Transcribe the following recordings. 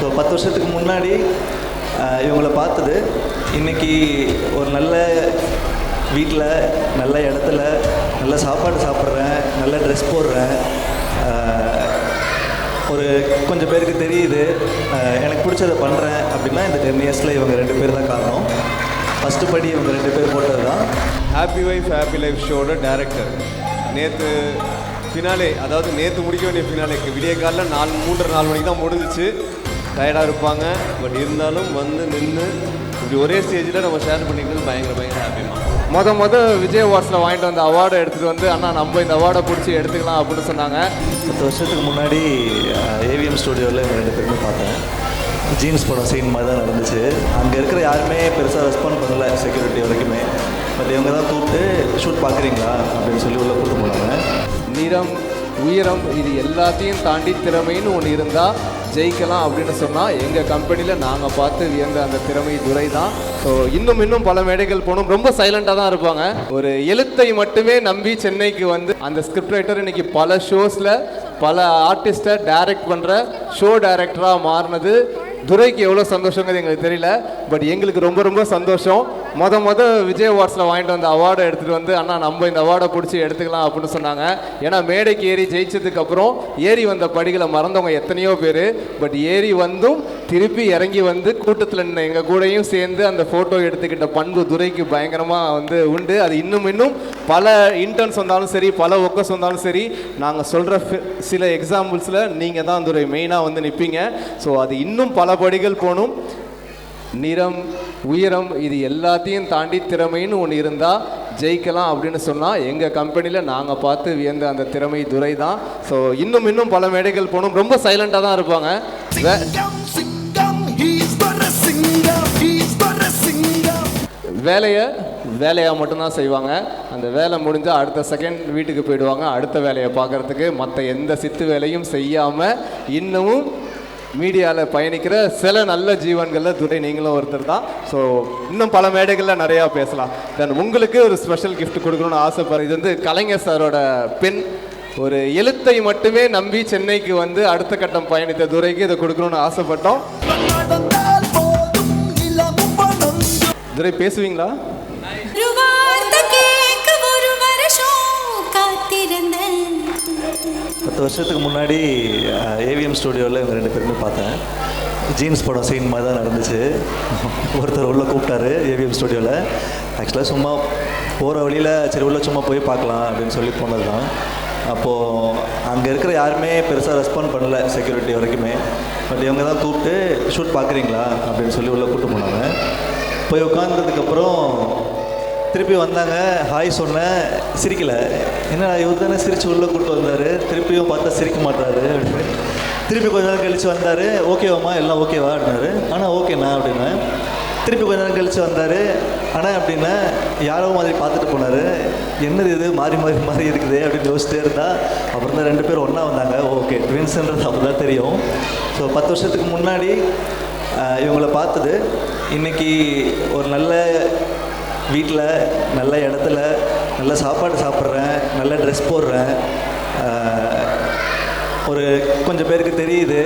So 10 வருஷத்துக்கு முன்னாடி இவங்கள பார்த்தது, இன்றைக்கி ஒரு நல்ல வீட்டில், நல்ல இடத்துல, நல்ல சாப்பாடு சாப்பிட்றேன், நல்ல ட்ரெஸ் போடுறேன், ஒரு கொஞ்சம் பேருக்கு தெரியுது, எனக்கு பிடிச்சதை பண்ணுறேன் அப்படின்னா இந்த 10 இயர்ஸில் இவங்க 2 பேர் தான் காரணம். ஃபஸ்ட்டு படி இவங்க 2 பேர் போட்டது தான். ஹாப்பி ஒய்ஃப் ஹாப்பி லைஃப் ஷோட டைரக்டர். நேற்று ஃபினாலே, அதாவது நேற்று முடிக்க வேண்டிய ஃபினாலேக்கு விடிய காலில் 3:30-4 மணிக்கு தான் முடிஞ்சிச்சு. டயர்டாக இருப்பாங்க, பட் இருந்தாலும் வந்து நின்று இப்படி ஒரே ஸ்டேஜில் நம்ம ஷேர் பண்ணிக்கிறது பயங்கர ஹாப்பிமா. விஜய் அவார்ட்ஸில் வாங்கிட்டு வந்த அவார்டை எடுத்துகிட்டு வந்து அண்ணா நம்ம இந்த அவார்டை பிடிச்சி எடுத்துக்கலாம் அப்படின்னு சொன்னாங்க. 10 வருஷத்துக்கு முன்னாடி ஏவிஎம் ஸ்டுடியோவில் இவங்க 2 பேருமே பார்த்தேன். ஜீன்ஸ் படம் சீன் மாதிரி தான் நடந்துச்சு. அங்கே இருக்கிற யாருமே பெருசாக ரெஸ்பாண்ட் பண்ணலை, செக்யூரிட்டி வரைக்குமே. பட் இவங்க தான் கூப்பிட்டு ஷூட் பார்க்குறீங்களா அப்படின்னு சொல்லி உள்ளே கூப்பிட்டு போனாங்க. நிறம், உயரம், இது எல்லாத்தையும் தாண்டி திறமைன்னு ஒன்று இருந்தால் ஜெயிக்கலாம் அப்படின்னு சொன்னால் எங்கள் கம்பெனியில் நாங்கள் பார்த்து வியந்த அந்த திறமை துரை தான். ஸோ இன்னும் பல மேடைகள் போகணும். ரொம்ப சைலண்டாக தான் இருப்பாங்க. ஒரு எழுத்தை மட்டுமே நம்பி சென்னைக்கு வந்து அந்த ஸ்கிரிப்ட் ரைட்டர் இன்னைக்கு பல ஷோஸில் பல ஆர்டிஸ்ட்டை டைரக்ட் பண்ணுற ஷோ டைரக்டராக மாறினது துரைக்கு எவ்வளோ சந்தோஷங்கிறது எங்களுக்கு தெரியல. பட் எங்களுக்கு ரொம்ப சந்தோஷம். விஜய் அவார்ட்ஸில் வாங்கிட்டு வந்த அவார்டை எடுத்துகிட்டு வந்து அண்ணா நம்ம இந்த அவார்டை பிடிச்சி எடுத்துக்கலாம் அப்படின்னு சொன்னாங்க. ஏன்னா மேடைக்கு ஏறி ஜெயிச்சதுக்கப்புறம் ஏறி வந்த படிகளை மறந்தவங்க எத்தனையோ பேர். பட் ஏறி வந்தும் திருப்பி இறங்கி வந்து கூட்டத்தில் நின்று எங்கள் கூடயும் சேர்ந்து அந்த ஃபோட்டோ எடுத்துக்கிட்ட பண்பு துரைக்கு பயங்கரமாக வந்து உண்டு. அது இன்னும் பல இன்டர்ன்ஸ் வந்தாலும் சரி, பல ஒர்க்கர்ஸ் வந்தாலும் சரி, நாங்கள் சொல்கிற சில எக்ஸாம்பிள்ஸில் நீங்கள் தான் துரை மெயினாக வந்து நிற்பீங்க. ஸோ அது இன்னும் பல படிகள் போகணும். நிறம், உயரம், இது எல்லாத்தையும் தாண்டி திறமைன்னு ஒன்று இருந்தால் ஜெயிக்கலாம் அப்படின்னு சொன்னால் எங்கள் கம்பெனியில் நாங்கள் பார்த்து வியந்த அந்த திறமை துரை தான். ஸோ இன்னும் பல மேடைகள் போகணும். ரொம்ப சைலண்டாக தான் இருப்பாங்க. வேலையாக மட்டும்தான் செய்வாங்க. அந்த வேலை முடிஞ்சால் அடுத்த செகண்ட் வீட்டுக்கு போயிடுவாங்க அடுத்த வேலையை பார்க்குறதுக்கு. மற்ற எந்த சித்து வேலையும் செய்யாமல் இன்னமும் மீடியாவில் பயணிக்கிற சில நல்ல ஜீவன்களில் துரை நீங்களும் ஒருத்தர் தான். ஸோ இன்னும் பல மேடைகளில் நிறையா பேசலாம். தென் உங்களுக்கு ஒரு ஸ்பெஷல் கிஃப்ட் கொடுக்கணும்னு ஆசைப்படுறேன். இது வந்து கலைஞர் சாரோட பெண். ஒரு எழுத்தை மட்டுமே நம்பி சென்னைக்கு வந்து அடுத்த கட்டம் பயணித்த துரைக்கு இதை கொடுக்கணும்னு ஆசைப்பட்டோம். துரை பேசுவீங்களா? 10 வருஷத்துக்கு முன்னாடி ஏவிஎம் ஸ்டுடியோவில் இவங்க 2 பேருமே பார்த்தேன். ஜீன்ஸ் படம் சீன் மாதிரி தான் நடந்துச்சு. ஒருத்தர் உள்ளே கூப்பிட்டாரு ஏவிஎம் ஸ்டுடியோவில். ஆக்சுவலாக சும்மா போகிற வழியில் சரி உள்ளே சும்மா போய் பார்க்கலாம் அப்படின்னு சொல்லி போனது தான். அப்போது அங்கே இருக்கிற யாருமே பெருசாக ரெஸ்பாண்ட் பண்ணலை, செக்யூரிட்டி வரைக்குமே. பட் இவங்க தான் கூப்பிட்டு ஷூட் பார்க்குறீங்களா அப்படின்னு சொல்லி உள்ளே கூப்பிட்டு போனாங்க. போய் உட்காந்ததுக்கப்புறம் திருப்பி வந்தாங்க. ஹாய் சொன்னேன், சிரிக்கலை. என்ன இவர் தானே சிரித்து உள்ளே கூப்பிட்டு வந்தார், திருப்பியும் பார்த்தா சிரிக்க மாட்டாரு அப்படின்னு. திருப்பி கொஞ்ச நேரம் கழித்து வந்தார். ஓகேவாம்மா, எல்லாம் ஓகேவா அப்படின்னாரு. ஆனால் ஓகேண்ணா அப்படின்னேன். திருப்பி கொஞ்ச நேரம் கழித்து வந்தார். ஆனால் அப்படின்னா யாரோ மாதிரி பார்த்துட்டு போனார். என்னது இது மாறி இருக்குது அப்படின்னு யோசிச்சிட்டே இருந்தா. அப்புறம் தான் 2 பேரும் ஒன்றா வந்தாங்க. ஓகே, ட்வின்ஸ்ன்றது அப்போ தான் தெரியும். ஸோ 10 வருஷத்துக்கு முன்னாடி இவங்கள பார்த்தது, இன்றைக்கி ஒரு நல்ல வீட்டில், நல்ல இடத்துல, நல்ல சாப்பாடு சாப்பிட்றேன், நல்ல ட்ரெஸ் போடுறேன், ஒரு கொஞ்சம் பேருக்கு தெரியுது,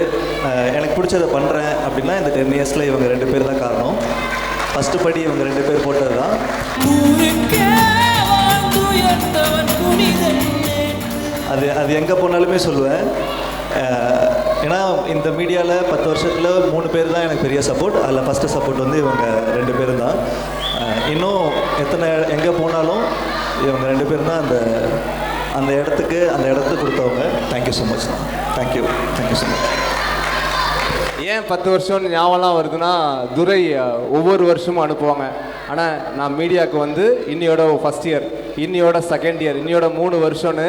எனக்கு பிடிச்சதை பண்ணுறேன் அப்படின்னா இந்த 10 இயர்ஸில் இவங்க 2 பேர் தான் காரணம். ஃபஸ்ட்டு படி இவங்க 2 பேர் போட்டது தான். அது எங்கே போனாலுமே சொல்லுவேன். ஏன்னா இந்த மீடியாவில் 10 வருஷத்தில் 3 பேர் தான் எனக்கு பெரிய சப்போர்ட். அதில் ஃபஸ்ட்டு சப்போர்ட் வந்து இவங்க 2 பேரும் தான். இன்னும் எங்கே போனாலும் இவங்க 2 பேரும் தான் அந்த இடத்துக்கு கொடுத்தவங்க. Thank you so much. Thank you so much. ஏன் 10 வருஷம் ஞாபகம்லாம் வருதுன்னா, துரை ஒவ்வொரு வருஷமும் அனுப்புவாங்க. ஆனால் நான் மீடியாவுக்கு வந்து இன்னையோட ஃபஸ்ட் இயர், இன்னையோட செகண்ட் இயர், இன்னையோட 3 வருஷம்னு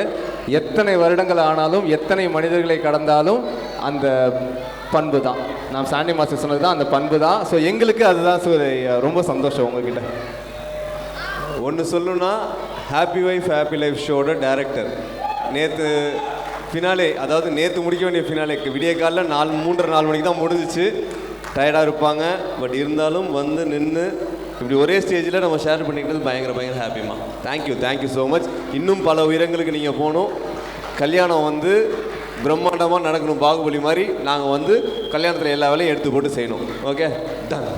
எத்தனை வருடங்கள் ஆனாலும், எத்தனை மனிதர்களை கடந்தாலும் அந்த பண்பு தான். நான் சாண்டி மாஸ்டர் சொன்னது தான் அந்த பண்பு தான். ஸோ எங்களுக்கு அதுதான் ரொம்ப சந்தோஷம் உங்ககிட்ட. ஒன்று சொல்லணும்னா, ஹாப்பி ஒய்ஃப் ஹாப்பி லைஃப் ஷோட டைரக்டர். நேற்று ஃபினாலே, அதாவது நேற்று முடிக்க வேண்டிய ஃபினாலேக்கு விடிய காலில் 3:30-4 மணிக்கு தான் முடிஞ்சிச்சு. டயர்டாக இருப்பாங்க, பட் இருந்தாலும் வந்து நின்று இப்படி ஒரே ஸ்டேஜில் நம்ம ஷேர் பண்ணிக்கிறது பயங்கர ஹாப்பிமா. Thank you so much. இன்னும் பல உயரங்களுக்கு நீங்கள் போகணும். கல்யாணம் வந்து பிரம்மாண்டமாக நடக்கணும். பாகுபலி மாதிரி நாங்கள் வந்து கல்யாணத்தில் எல்லா வேலையும் எடுத்து போட்டு செய்யணும். Okay, done.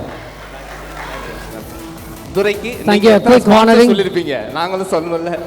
துரைக்கு Thank you. Quick honoring. சொல்லியிருப்பீங்க, நாங்களும் சொல்லல.